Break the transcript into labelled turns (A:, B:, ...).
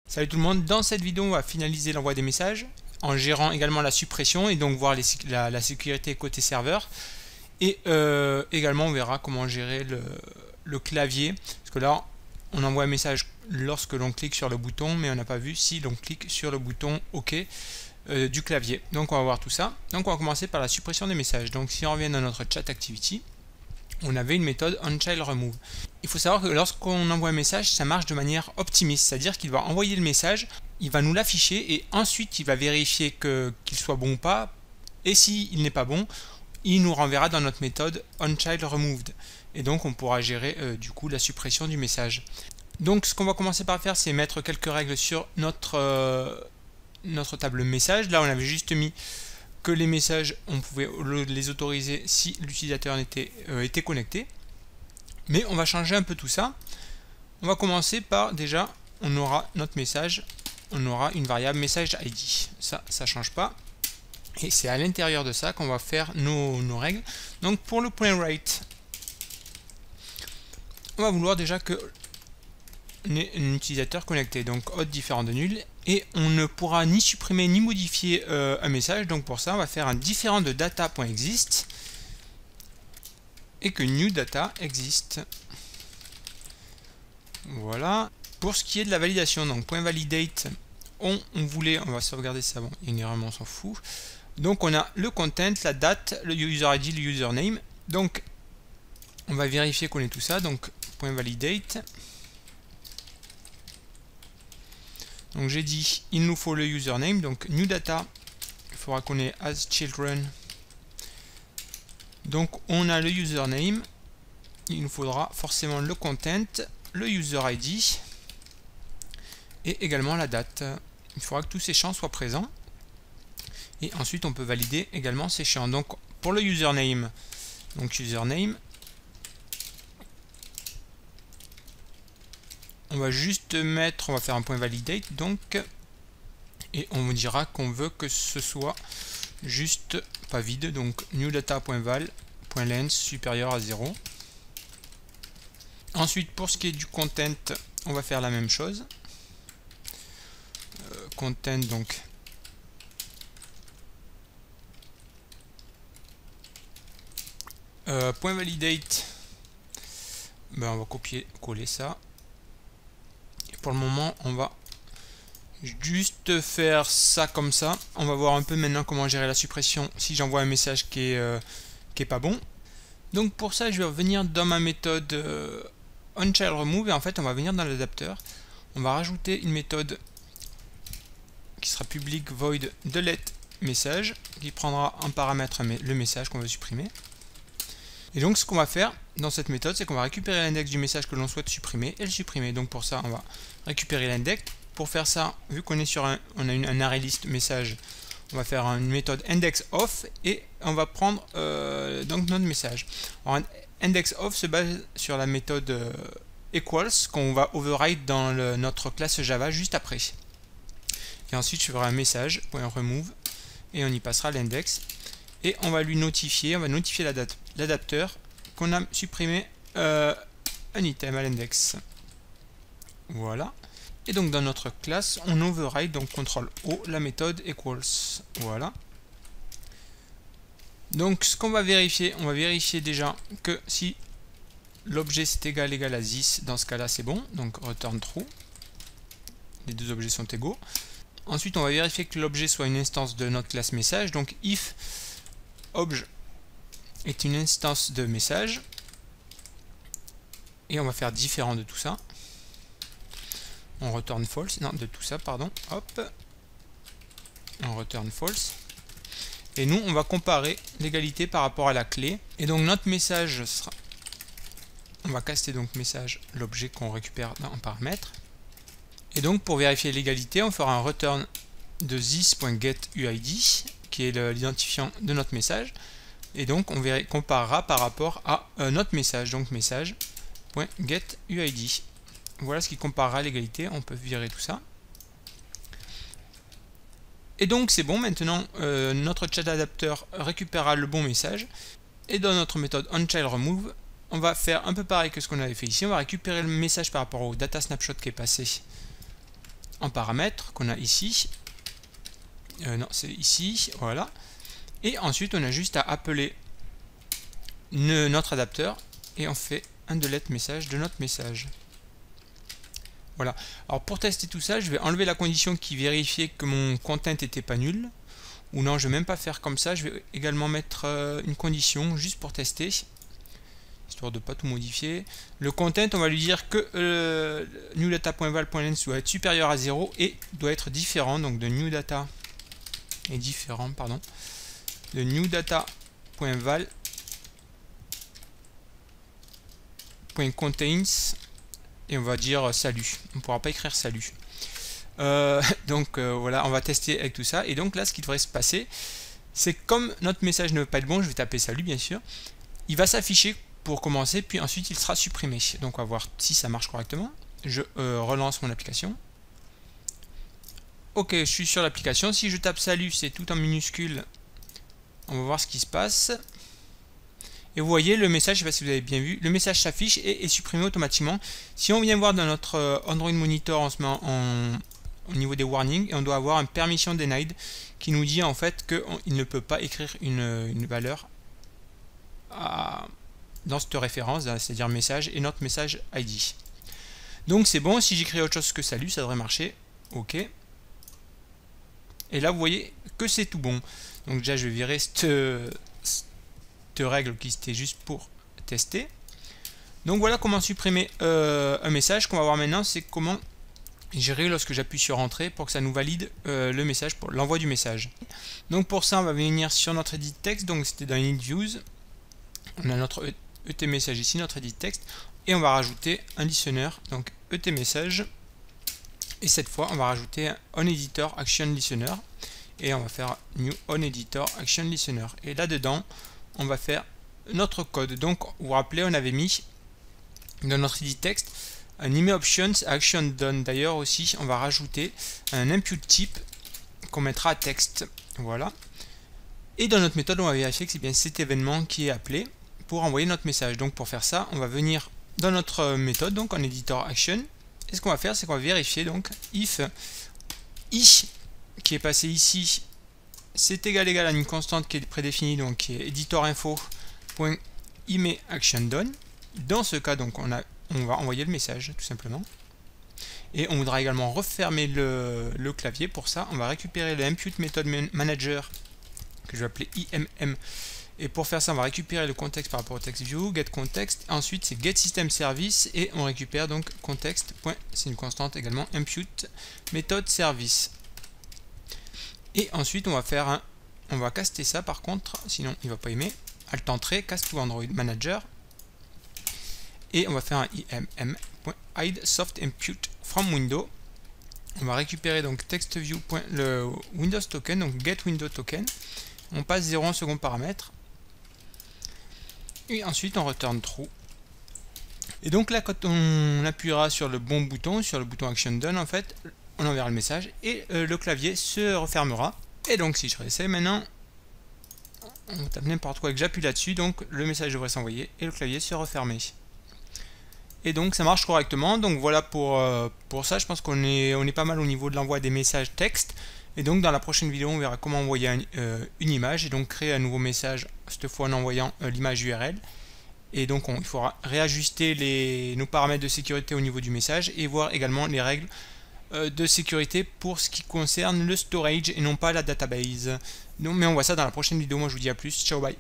A: Salut tout le monde, dans cette vidéo on va finaliser l'envoi des messages en gérant également la suppression et donc voir la sécurité côté serveur et également on verra comment gérer le clavier parce que là on envoie un message lorsque l'on clique sur le bouton mais on n'a pas vu si l'on clique sur le bouton OK du clavier. Donc on va voir tout ça. Donc on va commencer par la suppression des messages. Donc si on revient dans notre chat activity, on avait une méthode onChildRemove. Il faut savoir que lorsqu'on envoie un message, ça marche de manière optimiste, c'est-à-dire qu'il va envoyer le message, il va nous l'afficher et ensuite il va vérifier qu'il soit bon ou pas, et s'il n'est pas bon, il nous renverra dans notre méthode onChildRemoved, et donc on pourra gérer du coup la suppression du message. Donc ce qu'on va commencer par faire, c'est mettre quelques règles sur notre table message. Là on avait juste mis que les messages, on pouvait les autoriser si l'utilisateur était connecté. Mais on va changer un peu tout ça. On va commencer par, déjà, on aura notre message, on aura une variable message ID. Ça change pas. Et c'est à l'intérieur de ça qu'on va faire nos règles. Donc pour le point write, on va vouloir déjà que un utilisateur connecté, donc hot différent de nul, et on ne pourra ni supprimer ni modifier un message. Donc pour ça on va faire un différent de data.exist et que new data existe. Voilà. Pour ce qui est de la validation, donc point validate, on va sauvegarder ça, bon, il y a une erreur mais on s'en fout. Donc on a le content, la date, le user ID, le username. Donc on va vérifier qu'on ait tout ça. Donc point validate. Donc j'ai dit, il nous faut le username, donc new data, il faudra qu'on ait as children. Donc on a le username, il nous faudra forcément le content, le user ID et également la date. Il faudra que tous ces champs soient présents. Et ensuite on peut valider également ces champs. Donc pour le username, donc username, on va juste mettre, on va faire un point validate donc, et on vous dira qu'on veut que ce soit juste pas vide, donc new data.val.length supérieur à 0. Ensuite pour ce qui est du content, on va faire la même chose. Content donc point validate, on va copier-coller ça. Pour le moment on va juste faire ça comme ça. On va voir un peu maintenant comment gérer la suppression si j'envoie un message qui est pas bon. Donc pour ça je vais revenir dans ma méthode onChildRemove et en fait on va venir dans l'adapteur. On va rajouter une méthode qui sera public void delete message qui prendra en paramètre le message qu'on veut supprimer. Et donc ce qu'on va faire dans cette méthode, c'est qu'on va récupérer l'index du message que l'on souhaite supprimer et le supprimer. Donc pour ça on va récupérer l'index. Pour faire ça, vu qu'on est sur on a un array list message, on va faire une méthode indexOf et on va prendre donc notre message. Alors, indexOf se base sur la méthode equals qu'on va override dans notre classe Java juste après. Et ensuite je ferai un message .remove et on y passera l'index et on va lui notifier, on va notifier l'adapteur qu'on a supprimé un item à l'index. Voilà. Et donc dans notre classe, on override donc CTRL O la méthode equals. Voilà. Donc ce qu'on va vérifier, on va vérifier déjà que si l'objet c'est égal à 10, dans ce cas-là c'est bon. Donc return true. Les deux objets sont égaux. Ensuite on va vérifier que l'objet soit une instance de notre classe message. Donc if obj est une instance de message. Et on va faire différent de tout ça. On return false, non de tout ça pardon, hop, on return false. Et nous on va comparer l'égalité par rapport à la clé. Et donc notre message sera, on va caster donc message l'objet qu'on récupère en paramètre. Et donc pour vérifier l'égalité, on fera un return de this.getUID qui est l'identifiant de notre message. Et donc on comparera par rapport à notre message, donc message.getUID. Voilà ce qui comparera l'égalité, on peut virer tout ça. Et donc c'est bon, maintenant notre chat adapteur récupérera le bon message. Et dans notre méthode onChildRemove, on va faire un peu pareil que ce qu'on avait fait ici. On va récupérer le message par rapport au data snapshot qui est passé en paramètres qu'on a ici. Non, c'est ici, voilà. Et ensuite, on a juste à appeler notre adapteur et on fait un delete message de notre message. Voilà. Alors pour tester tout ça, je vais enlever la condition qui vérifiait que mon content n'était pas nul. Ou non, je ne vais même pas faire comme ça. Je vais également mettre une condition juste pour tester, histoire de ne pas tout modifier. Le content, on va lui dire que newData.val.length doit être supérieur à 0 et doit être différent. Donc de newData est différent, pardon. De newData.val.contains et on va dire salut. On ne pourra pas écrire salut. Donc voilà, on va tester avec tout ça. Et donc là, ce qui devrait se passer, c'est comme notre message ne veut pas être bon, je vais taper salut bien sûr. Il va s'afficher pour commencer, puis ensuite il sera supprimé. Donc on va voir si ça marche correctement. Je relance mon application. Ok, je suis sur l'application. Si je tape salut, c'est tout en minuscule. On va voir ce qui se passe. Et vous voyez le message, je ne sais pas si vous avez bien vu, le message s'affiche et est supprimé automatiquement. Si on vient voir dans notre Android Monitor, on se met au niveau des warnings et on doit avoir un permission denied qui nous dit en fait qu'il ne peut pas écrire une valeur dans cette référence, c'est-à-dire message et notre message ID. Donc c'est bon, si j'écris autre chose que salut, ça devrait marcher. Ok. Et là vous voyez que c'est tout bon. Donc déjà je vais virer cette règle qui était juste pour tester. Donc voilà comment supprimer un message. Ce qu'on va voir maintenant, c'est comment gérer lorsque j'appuie sur entrée pour que ça nous valide le message pour l'envoi du message. Donc pour ça on va venir sur notre edit text, donc c'était dans init views, on a notre ET message ici, notre edit text, et on va rajouter un listener, donc ET message, et cette fois on va rajouter un onEditor action listener et on va faire new onEditor action listener, et là dedans on va faire notre code. Donc vous vous rappelez, on avait mis dans notre edit text un email options action done. D'ailleurs aussi on va rajouter un input type qu'on mettra à texte. Voilà. Et dans notre méthode on va vérifier que c'est bien cet événement qui est appelé pour envoyer notre message. Donc pour faire ça on va venir dans notre méthode, donc en editor action, et ce qu'on va faire c'est qu'on va vérifier donc if i qui est passé ici c'est égal à une constante qui est prédéfinie, donc qui est editor_info.ImageActionDone. Dans ce cas donc on va envoyer le message tout simplement, et on voudra également refermer le clavier. Pour ça on va récupérer le impute method manager que je vais appeler IMM, et pour faire ça on va récupérer le contexte par rapport au text view, get context, ensuite c'est get system service, et on récupère donc context. C'est une constante également impute method service. Et ensuite on va faire on va caster ça par contre, sinon il va pas aimer. Alt entrée, cast to Android Manager, et on va faire un imm.hide soft impute from window. On va récupérer donc text view le Windows token, donc get window token. On passe 0 en second paramètre, et ensuite on return true. Et donc là quand on appuiera sur le bon bouton, sur le bouton action done, en fait on enverra le message et le clavier se refermera. Et donc si je réessaye maintenant, on tape n'importe quoi et que j'appuie là-dessus, donc le message devrait s'envoyer et le clavier se refermer. Et donc ça marche correctement. Donc voilà pour ça. Je pense qu'on est pas mal au niveau de l'envoi des messages texte. Et donc dans la prochaine vidéo on verra comment envoyer une image et donc créer un nouveau message, cette fois en envoyant l'image URL. Et donc il faudra réajuster nos paramètres de sécurité au niveau du message et voir également les règles de sécurité pour ce qui concerne le storage et non pas la database. Donc, mais on voit ça dans la prochaine vidéo. Moi je vous dis à plus, ciao, bye.